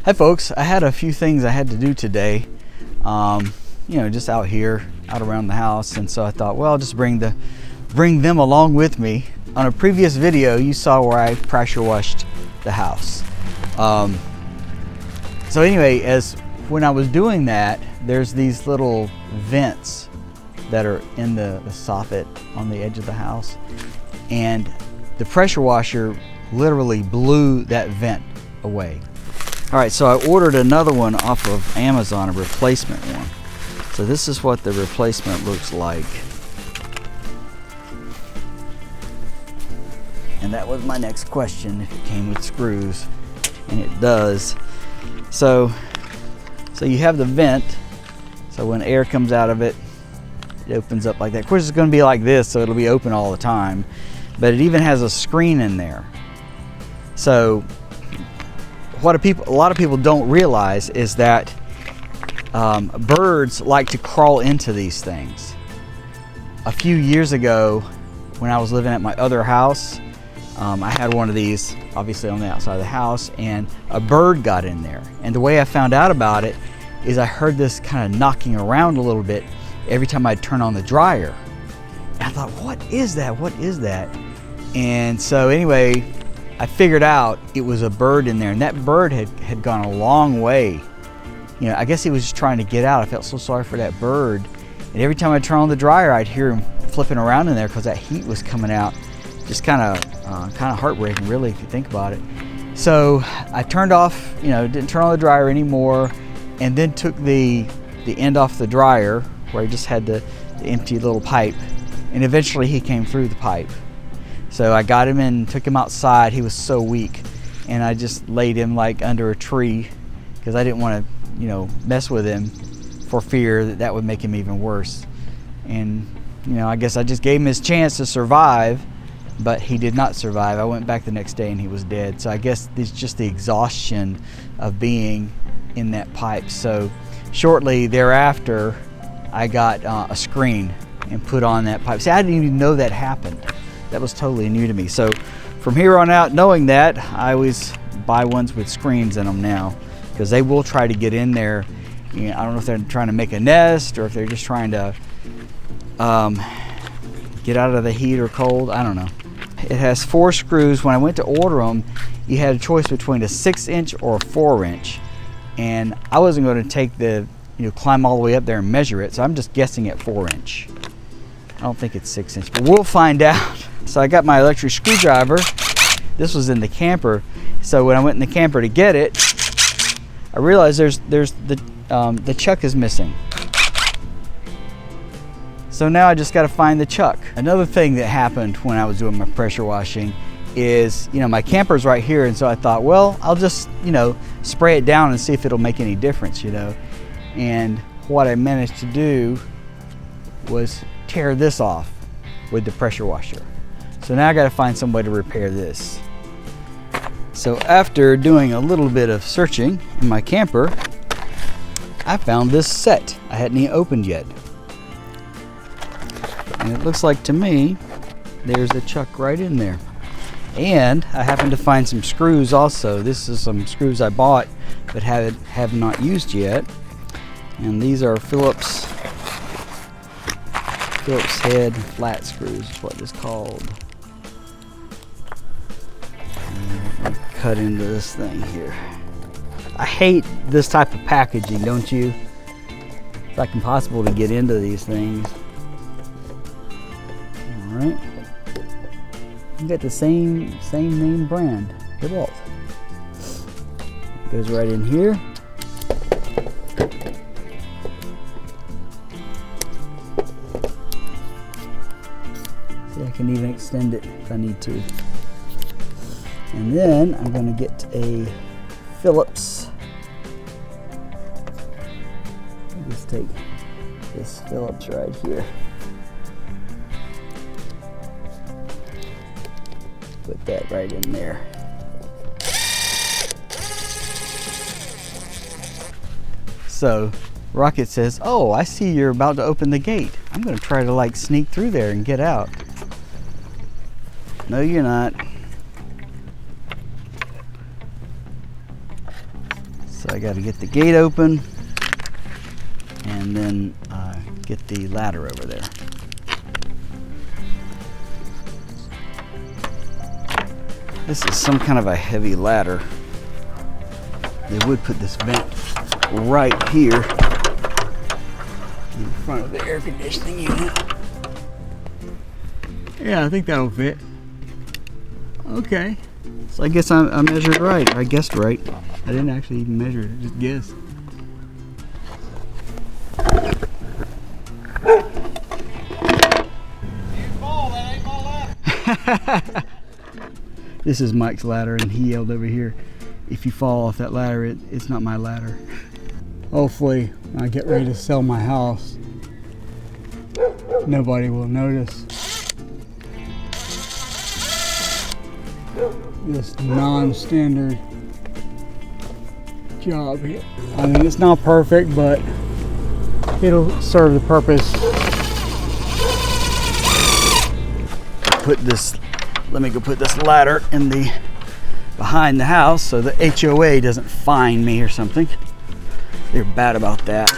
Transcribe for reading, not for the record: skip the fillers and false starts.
Hi folks, I had a few things I had to do today, just out here, out around the house, and so I thought, well, I'll just bring them along with me. On a previous video, you saw where I pressure washed the house. So anyway, when I was doing that, there's these little vents that are in the soffit on the edge of the house, and the pressure washer literally blew that vent away. All right, so I ordered another one off of Amazon, a replacement one. So this is what the replacement looks like. And that was my next question, if it came with screws, and it does. So you have the vent, so when air comes out of it, it opens up like that. Of course, it's gonna be like this, so it'll be open all the time, but it even has a screen in there. So what a lot of people don't realize is that birds like to crawl into these things. A few years ago, when I was living at my other house, I had one of these obviously on the outside of the house, and a bird got in there. And the way I found out about it is I heard this kind of knocking around a little bit every time I'd turn on the dryer. And I thought, what is that? What is that? And so anyway, I figured out it was a bird in there, and that bird had gone a long way. I guess he was just trying to get out. I felt so sorry for that bird. And every time I turn on the dryer, I'd hear him flipping around in there because that heat was coming out. Just kind of heartbreaking, really, if you think about it. So I turned off, didn't turn on the dryer anymore, and then took the end off the dryer where I just had the empty little pipe, and eventually he came through the pipe. So I got him and took him outside. He was so weak, and I just laid him like under a tree because I didn't want to, mess with him for fear that would make him even worse. And, I guess I just gave him his chance to survive, but he did not survive. I went back the next day and he was dead. So I guess it's just the exhaustion of being in that pipe. So shortly thereafter, I got a screen and put on that pipe. See, I didn't even know that happened. That was totally new to me. So from here on out, knowing that, I always buy ones with screens in them now, because they will try to get in there. I don't know if they're trying to make a nest or if they're just trying to get out of the heat or cold. I don't know. It has 4 screws. When I went to order them, you had a choice between a 6-inch or a 4-inch. And I wasn't going to take climb all the way up there and measure it, so I'm just guessing at 4-inch. I don't think it's 6-inch, but we'll find out. So I got my electric screwdriver. This was in the camper. So when I went in the camper to get it, I realized there's the chuck is missing. So now I just got to find the chuck. Another thing that happened when I was doing my pressure washing is, my camper's right here, and so I thought, well, I'll just, spray it down and see if it'll make any difference, And what I managed to do was tear this off with the pressure washer. So now I got to find some way to repair this. So after doing a little bit of searching in my camper, I found this set I hadn't even opened yet. And it looks like to me, there's a chuck right in there. And I happened to find some screws also. This is some screws I bought but have not used yet. And these are Phillips head flat screws is what it's called. And cut into this thing here. I hate this type of packaging, don't you? It's like impossible to get into these things. All right. You got the same name brand, DeWalt. Goes right in here. See, I can even extend it if I need to. And then I'm going to get a Phillips. I'll just take this Phillips right here. Put that right in there. So Rocket says, oh, I see you're about to open the gate. I'm going to try to sneak through there and get out. No, you're not. So I got to get the gate open and then get the ladder over there. This is some kind of a heavy ladder. They would put this vent right here in front of the air conditioning unit. Yeah, I think that'll fit. Okay. So I guess I measured right. I guessed right. I didn't actually even measure it, I just guessed. You fall, that ain't my ladder. This is Mike's ladder, and he yelled over here, if you fall off that ladder, it's not my ladder. Hopefully, when I get ready to sell my house, nobody will notice this non-standard job here. I mean, it's not perfect, but it'll serve the purpose. Let me go put this ladder in the behind the house so the HOA doesn't fine me or something. They're bad about that.